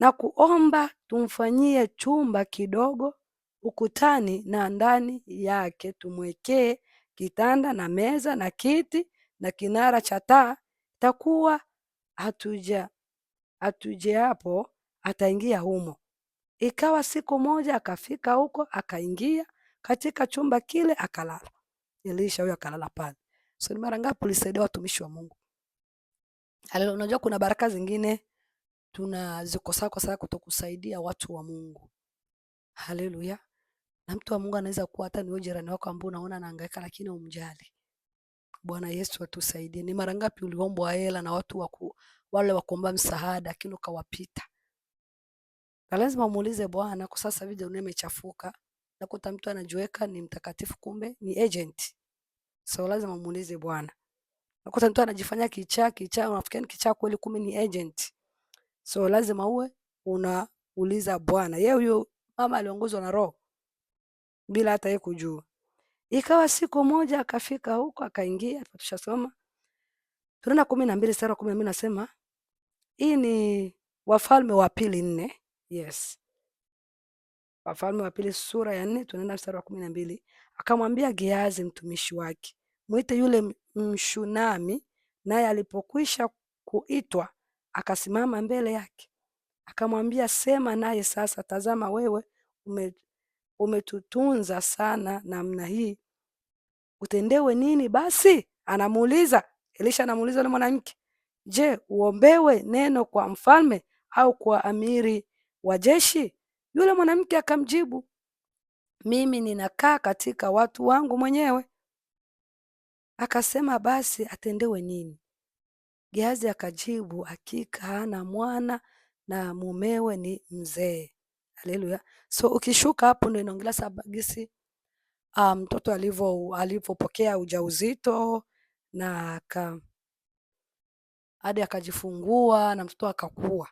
Na kuomba tumfanyie chumba kidogo ukutani, na ndani yake tumwekee kitanda na meza na kiti na kinara cha taa, takuwa hatujapo ataingia humo. Ikawa siku moja akafika huko, akaingia katika chumba kile akalala. Elisha huyo akalala pale. So ni mara ngapi ulisaidia watumishi wa Mungu? Haleluya. Unajua kuna baraka zingine tunazikosa kwa sababu kutokusaidia watu wa Mungu. Haleluya. Na mtu wa Mungu anaweza kuwa hata ni jirani wako ambaye unaona anahangaika lakini umjali. Bwana Yesu atusaidie. Ni mara ngapi uliombwa hela na watu wale wakuomba msaada lakini ukawapita? Na lazima muulize Bwana, kwa sasa hivi dunia imechafuka. Nakuta mtu anajiweka ni mtakatifu kumbe ni agent. So lazima muulize Bwana. Nakuta mtu anajifanya kichaa, unafikiri kichaa kweli kumbe ni agent. So lazima uwe unauliza Bwana. Yeye huyo mama aliongozwa na Roho bila hata yeye kujua. Ikawa siku moja akafika huko, akaingia, tushasoma. Tunaona 12 sura 12 nasema hii ni Wafalme wa Pili 4. Yes. Wafalme wa Pili sura ya 4 tunaenda mstari wa 12. Akamwambia Gehazi mtumishi wake, mwite yule Mshunami, naye alipokwisha kuitwa akasimama mbele yake. Akamwambia, sema naye sasa, tazama wewe umetutunza sana namna hii, utendewe nini basi? Anamuuliza Elisha, anamuuliza yule mwanamke, je, uombewe neno kwa mfalme au kwa amiri wa jeshi? Yule mwanamke akamjibu, mimi ninakaa katika watu wangu mwenyewe. Akasema, basi atendewe nini? Gehazi akajibu, hakika hana mwana na mumewe ni mzee. Haleluya. So ukishuka hapo ndio inaongelea sababu gisi mtoto alivyopokea ujauzito na hadi akajifungua na mtoto akakua.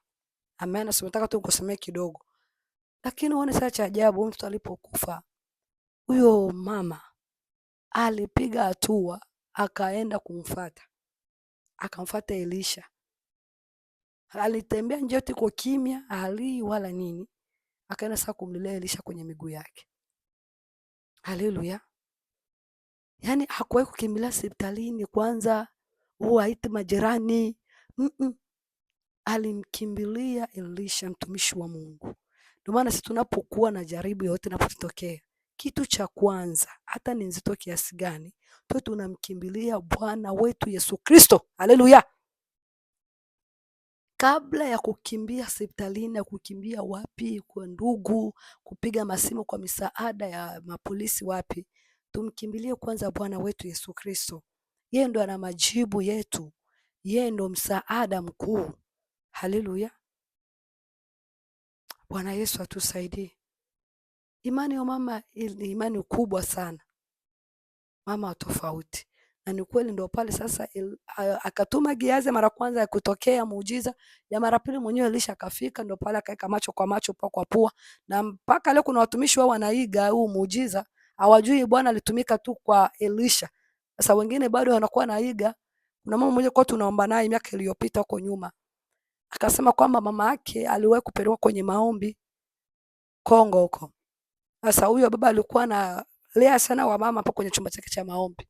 Amen. So nataka tu kusomea kidogo. Lakini uone sasa cha ajabu, mtoto alipokufa, huyo mama alipiga hatua, akaenda kumfuata. Akamfuata Elisha. Alitembea njia yote kwa kimya, halii wala nini. Akaenda sasa kumlilia Elisha kwenye miguu yake. Haleluya. Yaani hakuwahi kukimbilia hospitalini kwanza, aite majirani. Alimkimbilia Elisha, mtumishi wa Mungu. Ndio maana sisi tunapokuwa na jaribu yote linapotokea, kitu cha kwanza, hata ni nzito kiasi gani, tunamkimbilia Bwana wetu Yesu Kristo. Haleluya. Kabla ya kukimbia hospitalini, ya kukimbia wapi, kwa ndugu, kupiga masimu kwa misaada ya mapolisi wapi, tumkimbilie kwanza Bwana wetu Yesu Kristo. Yeye ndo ana majibu yetu. Yeye ndo msaada mkuu. Haleluya. Bwana Yesu atusaidie. Imani ya mama ni imani kubwa sana. Mama wa tofauti. Na ni kweli ndio pale sasa akatuma Gehazi mara kwanza ya kutokea muujiza, ya mara pili mwenyewe Elisha akafika, ndio pale akaeka macho kwa macho, pua kwa pua, na mpaka leo kuna watumishi wao wanaiga huu muujiza, hawajui Bwana alitumika tu kwa Elisha. Sasa wengine bado wanakuwa naiga. Kuna mama mmoja kwa tunaomba naye miaka iliyopita huko nyuma, akasema kwamba mama yake aliwahi kupelekwa kwenye maombi Kongo huko. Sasa huyo baba alikuwa na lea sana wa mama hapo kwenye chumba chake cha maombi.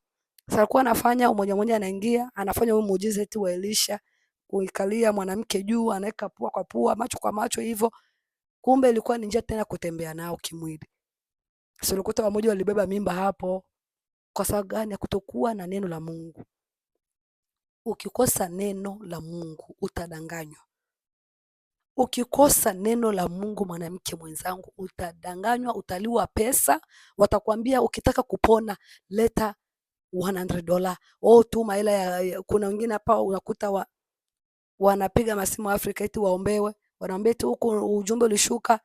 Sasa alikuwa anafanya mmoja mmoja, anaingia anafanya huo muujiza eti wa Elisha, kuikalia mwanamke juu, anaweka pua kwa pua, macho kwa macho hivyo. Kumbe ilikuwa ni njia tena kutembea nao kimwili. Sasa ulikuta wamoja walibeba mimba hapo. Kwa sababu gani? Ya kutokuwa na neno la Mungu. Ukikosa neno la Mungu utadanganywa. Ukikosa neno la Mungu, mwanamke mwenzangu, utadanganywa, utaliwa pesa. Watakwambia ukitaka kupona leta $100. Tuma hela ya, kuna wengine hapa unakuta wanapiga masimu Afrika eti waombewe. Wanaambia eti huku ujumbe ulishuka,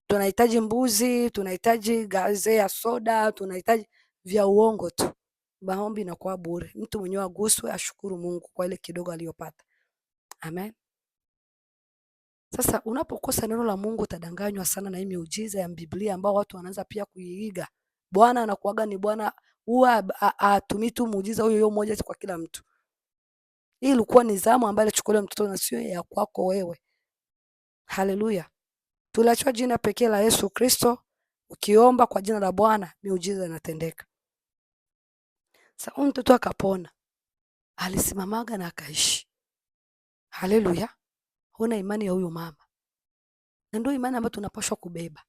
tunahitaji mbuzi, tunahitaji gaze ya soda, tunahitaji vya uongo tu. Maombi inakuwa bure. Mtu mwenyewe aguswe, ashukuru Mungu kwa ile kidogo aliyopata. Amen. Sasa unapokosa neno la Mungu utadanganywa sana na hii miujiza ya Biblia ambao watu wanaanza pia kuiiga. Bwana anakuaga ni Bwana, huwa atumii tu muujiza huyo mmoja kwa kila mtu. Hii ilikuwa ni zamu ambayo alichukuliwa mtoto na sio ya kwako wewe. Haleluya. Tuliachwa jina pekee la Yesu Kristo. Ukiomba kwa jina la Bwana, miujiza inatendeka. Sasa mtoto akapona. Alisimamaga na akaishi. Haleluya. Huna imani ya huyu mama. Na ndio imani ambayo tunapaswa kubeba.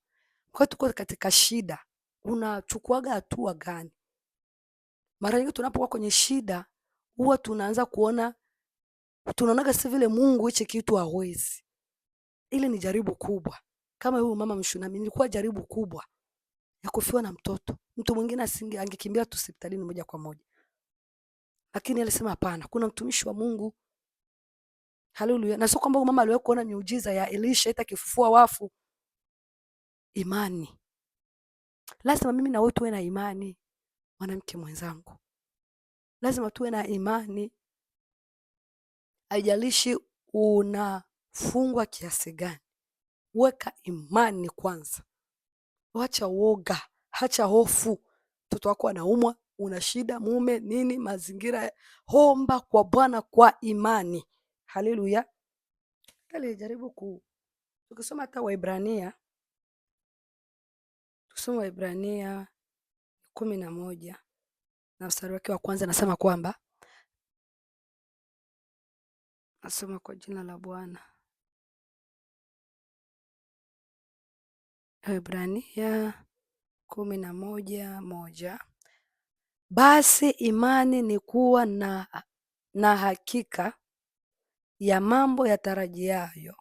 Kwa tuko katika shida, unachukuaga hatua gani? Mara nyingi tunapokuwa kwenye shida, huwa tunaanza tunaonaga si vile Mungu hichi kitu hawezi. Ile ni jaribu kubwa. Kama huyu mama Mshunami, ilikuwa jaribu kubwa ya kufiwa na mtoto. Mtu mwingine angekimbia tu hospitalini moja kwa moja. Lakini alisema hapana, kuna mtumishi wa Mungu. Haleluya. Na sio kwamba mama aliwahi kuona miujiza ya Elisha ita kifufua wafu. Imani. Lazima mimi na wewe tuwe na imani, mwanamke mwenzangu. Lazima tuwe na imani. Haijalishi unafungwa kiasi gani. Weka imani kwanza. Wacha uoga, acha hofu. Mtoto wako anaumwa, una shida, mume, nini, mazingira. Omba kwa Bwana kwa imani. Haleluya. Jaribu tukisoma hata Waebrania. Tukisoma Waebrania 11 na mstari wake wa kwanza, nasema kwamba, nasoma kwa jina la Bwana. Waebrania 11:1. Basi imani ni kuwa na hakika ya mambo yatarajiayo,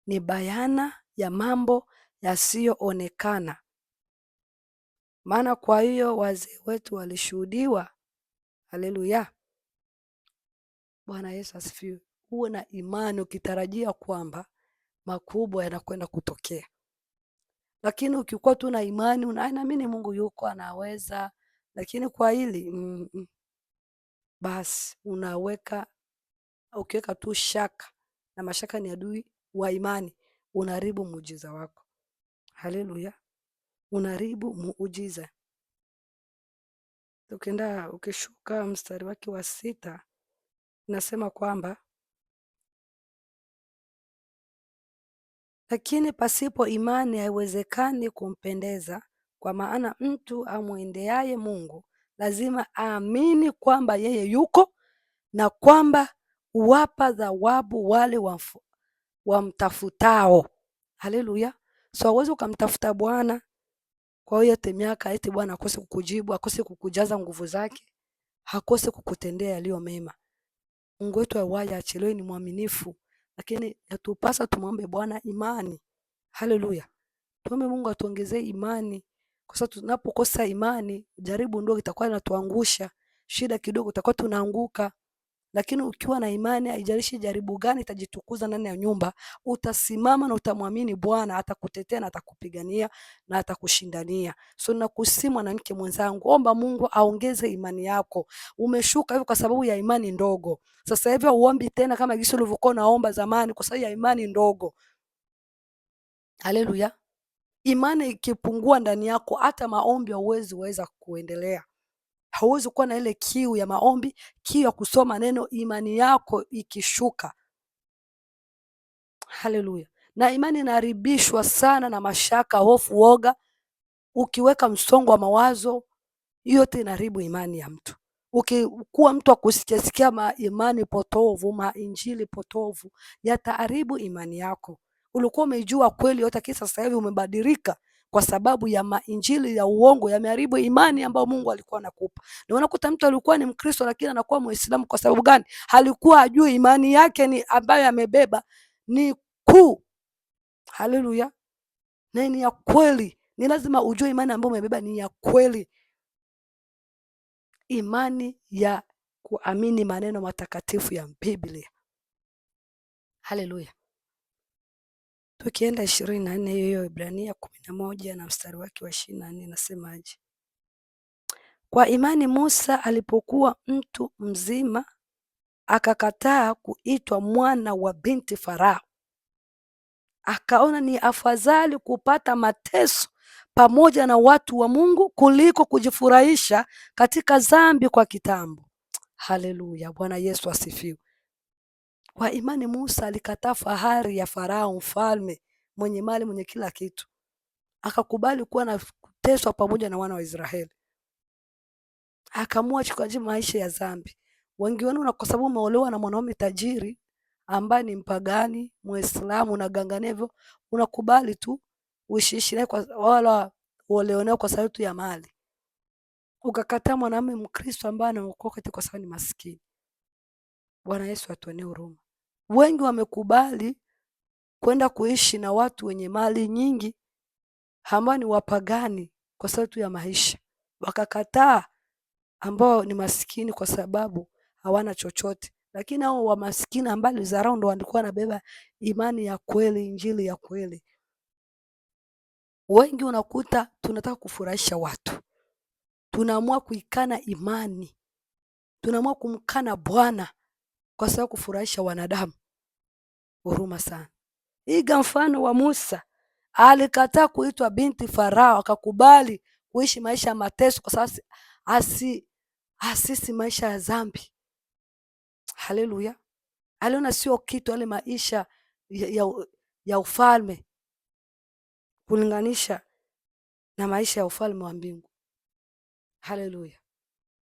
ni bayana ya mambo yasiyoonekana. Maana kwa hiyo wazee wetu walishuhudiwa. Haleluya. Bwana Yesu asifiwe. Uwe na imani ukitarajia kwamba makubwa yanakwenda kutokea. Lakini ukikuwa tu na imani, unaamini Mungu yuko anaweza, lakini kwa hili basi ukiweka tu shaka, na mashaka ni adui wa imani, unaharibu muujiza wako. Haleluya. Unaharibu muujiza. Ukishuka mstari wake wa 6, nasema kwamba, lakini pasipo imani haiwezekani kumpendeza, kwa maana mtu amwendeaye Mungu lazima aamini kwamba yeye yuko, na kwamba huwapa thawabu wale wamtafutao. Haleluya. So huwezi ukamtafuta Bwana kwa hiyo miaka eti Bwana akose kukujibu, akose kukujaza nguvu zake, hakose kukutendea yaliyo mema. Mungu wetu hawaya achelewe, ni mwaminifu, lakini yatupasa tumwombe Bwana imani. Haleluya. Tuombe Mungu atuongezee imani, kwa sababu tunapokosa imani, jaribu ndio itakuwa linatuangusha, shida kidogo itakuwa tunaanguka. Lakini ukiwa na imani, haijalishi jaribu gani itajitukuza ndani ya nyumba, utasimama na utamwamini Bwana, atakutetea na atakupigania na atakushindania. So nakusihi mwanamke mwenzangu, omba Mungu aongeze imani yako. Umeshuka hivyo kwa sababu ya imani ndogo. Sasa hivi uombi tena kama jinsi ulivyokuwa unaomba zamani kwa sababu ya imani ndogo. Haleluya. Imani ikipungua ndani yako, hata maombi hauwezi kuendelea. Hauwezi kuwa na ile kiu ya maombi, kiu ya kusoma neno, imani yako ikishuka. Haleluya. Na imani inaharibishwa sana na mashaka, hofu, woga. Ukiweka msongo wa mawazo, yote inaharibu imani ya mtu. ukikuwa mtu wa kusikia imani potovu, mainjili potovu, yataharibu imani yako. Ulikuwa umejua kweli yote, lakini sasa hivi umebadilika kwa sababu ya mainjili ya uongo, yameharibu imani ambayo Mungu alikuwa anakupa. Na unakuta mtu alikuwa ni Mkristo lakini anakuwa Muislamu. Kwa sababu gani? Alikuwa ajui imani yake ni ambayo amebeba ni kuu. Haleluya! Na ni ya kweli. Ni lazima ujue imani ambayo umebeba ni ya kweli, imani ya kuamini maneno matakatifu ya Biblia. Haleluya! Tukienda 24 hiyo Ibrania 11 na mstari wake wa 24 nasemaje? Kwa imani Musa alipokuwa mtu mzima akakataa kuitwa mwana wa binti Farao, akaona ni afadhali kupata mateso pamoja na watu wa Mungu kuliko kujifurahisha katika dhambi kwa kitambo. Haleluya! Bwana Yesu asifiwe. Kwa imani Musa alikataa fahari ya Farao, mfalme mwenye mali, mwenye kila kitu, akakubali kuwa na kuteswa pamoja na wana wa Israeli, akaamua kuishi maisha ya dhambi. Wengi wenu kwa sababu umeolewa na mwanaume tajiri ambaye ni mpagani, Muislamu, unagangania hivyo, unakubali tu uishi naye kwa wala uolewe naye kwa sababu ya mali. Ukakataa mwanamume Mkristo ambaye anaokoka kwa sababu ni maskini. Bwana Yesu atuonee huruma. Wengi wamekubali kwenda kuishi na watu wenye mali nyingi ambao ni wapagani kwa sababu ya maisha. Wakakataa ambao ni maskini kwa sababu hawana chochote. Lakini hao wa maskini ambao walizarau ndo walikuwa wanabeba imani ya kweli, injili ya kweli. Wengi unakuta tunataka kufurahisha watu, tunaamua kuikana imani, tunaamua kumkana Bwana kwa sababu kufurahisha wanadamu. Huruma sana. Iga mfano wa Musa, alikataa kuitwa binti Farao, akakubali kuishi maisha ya mateso kwa sababu asisi maisha ya dhambi. Haleluya! Aliona sio kitu ale maisha ya ufalme kulinganisha na maisha ya ufalme wa mbingu. Haleluya!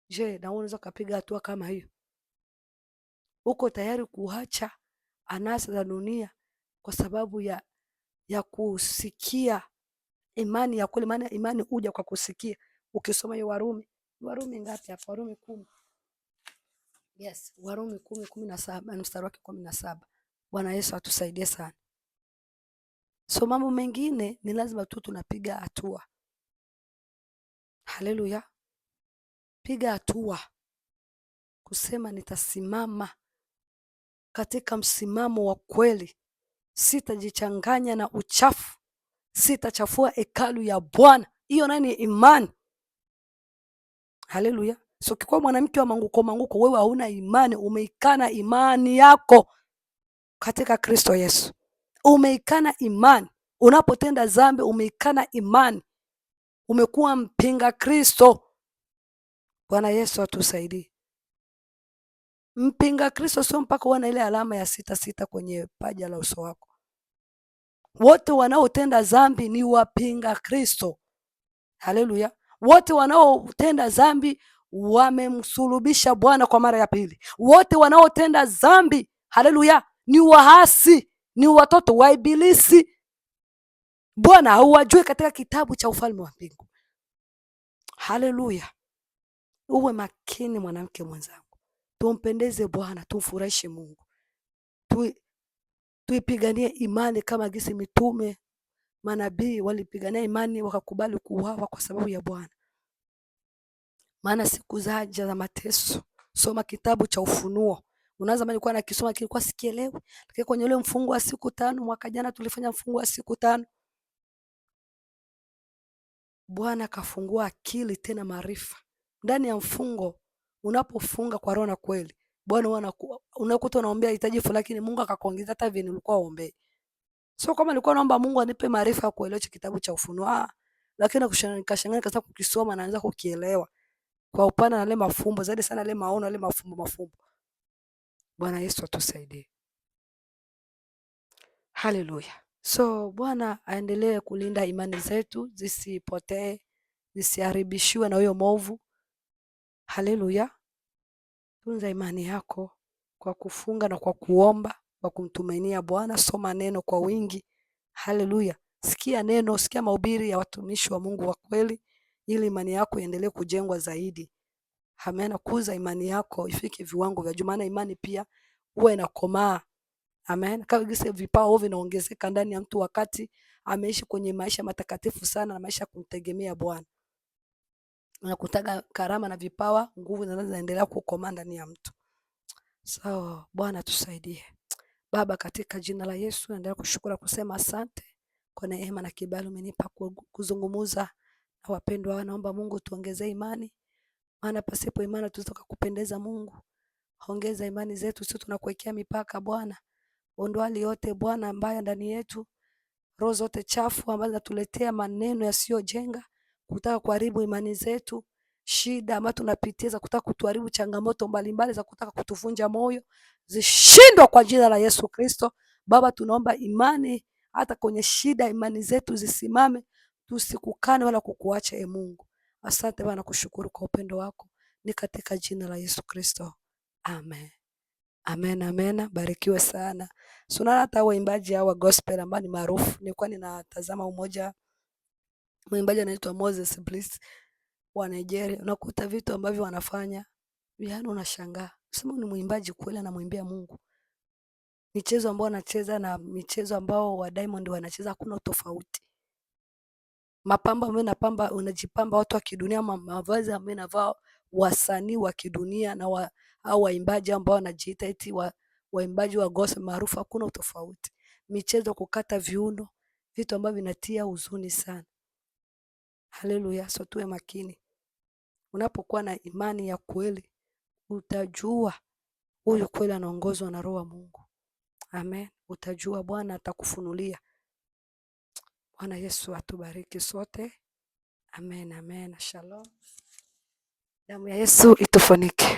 Je, na unaweza kupiga hatua kama hiyo? Uko tayari kuacha anasa za dunia kwa sababu ya kusikia imani ya kweli? Maana imani huja kwa kusikia. Ukisoma hiyo Warumi ngapi hapa? Warumi 10. Yes, Warumi 10:17 mstari wake 17. Bwana Yesu atusaidie sana. So mambo mengine ni lazima tu tunapiga hatua. Haleluya! Piga hatua kusema nitasimama katika msimamo wa kweli, sitajichanganya na uchafu, sitachafua hekalu ya Bwana. Hiyo nani? Imani. Haleluya! So kikuwa mwanamke wa manguko, wewe hauna imani, umeikana imani yako katika Kristo Yesu. Umeikana imani. Unapotenda dhambi umeikana imani, umekuwa mpinga Kristo. Bwana Yesu atusaidie. Mpinga Kristo sio mpaka uwe na ile alama ya 66 kwenye paja la uso wako. Wote wanaotenda dhambi ni wapinga Kristo. Haleluya! Wote wanaotenda dhambi wamemsulubisha Bwana kwa mara ya pili. Wote wanaotenda dhambi, haleluya, ni waasi, ni watoto wa Ibilisi. Bwana hauwajui katika kitabu cha ufalme wa mbingu. Haleluya! Uwe makini mwanamke mwenzangu. Tumpendeze Bwana, tumfurahishe Mungu. Tuipiganie imani kama gisi mitume, manabii walipigania imani wakakubali kuuawa kwa sababu ya Bwana. Maana siku zaja za mateso. Soma kitabu cha Ufunuo. Unaanza mali kwa nakisoma kilikuwa sikielewi. Lakini kwenye ule mfungo wa siku 5 mwaka jana tulifanya mfungo wa siku 5. Bwana kafungua akili tena maarifa. Ndani ya mfungo unapofunga kwa roho na kweli, Bwana unakuta unaombea hitaji fulani, lakini Mungu akakuongeza hata vile ulikuwa uombe. Sio kama nilikuwa naomba Mungu anipe maarifa ya kuelewa kitabu cha Ufunuo. Lakini nikashangaa kaza kukisoma na naanza kukielewa kwa upana na ile mafumbo zaidi sana, ile maono, ile mafumbo. Bwana Yesu atusaidie. Haleluya. So Bwana aendelee kulinda imani zetu zisipotee, zisiharibishiwe na huyo mwovu. Haleluya. Tunza imani yako kwa kufunga na kwa kuomba, kwa kumtumainia Bwana. Soma neno kwa wingi. Haleluya. Sikia neno, sikia mahubiri ya watumishi wa Mungu wa kweli, ili imani yako iendelee kujengwa zaidi. Amen. Kuza imani yako ifike viwango vya juu, maana imani pia huwa inakomaa. Amen. Kama vile vipawa vinaongezeka ndani ya mtu wakati ameishi kwenye maisha matakatifu sana na maisha kumtegemea Bwana. Unakutaka karama na vipawa, nguvu zinaendelea kukomaa ndani ya mtu. So, Bwana tusaidie. Baba, katika jina la Yesu, naendelea kushukuru kusema asante kwa neema na kibali umenipa kuzungumza na wapendwa. Naomba Mungu tuongezee imani, maana pasipo imani tutatoka kupendeza Mungu. Ongeza imani zetu, sisi tunakuwekea mipaka Bwana. Ondoa hali yote Bwana ambayo ndani yetu, roho zote chafu ambazo zinatuletea maneno yasiyojenga, kutaka kuharibu imani zetu, shida ambazo tunapitia za kutaka kutuharibu, changamoto mbalimbali za kutaka kutuvunja moyo, zishindwe kwa jina la Yesu Kristo. Baba, tunaomba imani hata kwenye shida, imani zetu zisimame, tusikukane wala kukuacha Mungu. Asante Bwana, kushukuru kwa upendo wako, ni katika jina la Yesu Kristo. Amen. Amen, amen. Barikiwe sana. Sunana hata waimbaji hawa gospel ambao ni maarufu. Nilikuwa ninatazama umoja, mwimbaji anaitwa Moses Bliss wa Nigeria. Unakuta vitu ambavyo wanafanya, yaani unashangaa. Sema ni mwimbaji kweli anamwimbia Mungu. Michezo ambao anacheza na michezo ambao wa Diamond wanacheza hakuna tofauti. Mapamba ambayo napamba, unajipamba watu wa kidunia, mavazi ambayo navaa wasanii wa kidunia na au waimbaji ambao wanajiita eti waimbaji wa gospel maarufu, hakuna utofauti. Michezo, kukata viuno, vitu ambavyo vinatia huzuni sana. Haleluya. So tuwe makini. Unapokuwa na imani ya kweli, utajua huyu kweli anaongozwa na Roho wa Mungu. Amen. Utajua, Bwana atakufunulia. Bwana Yesu atubariki sote. Amen, amen. Shalom. Damu ya Yesu itufunike.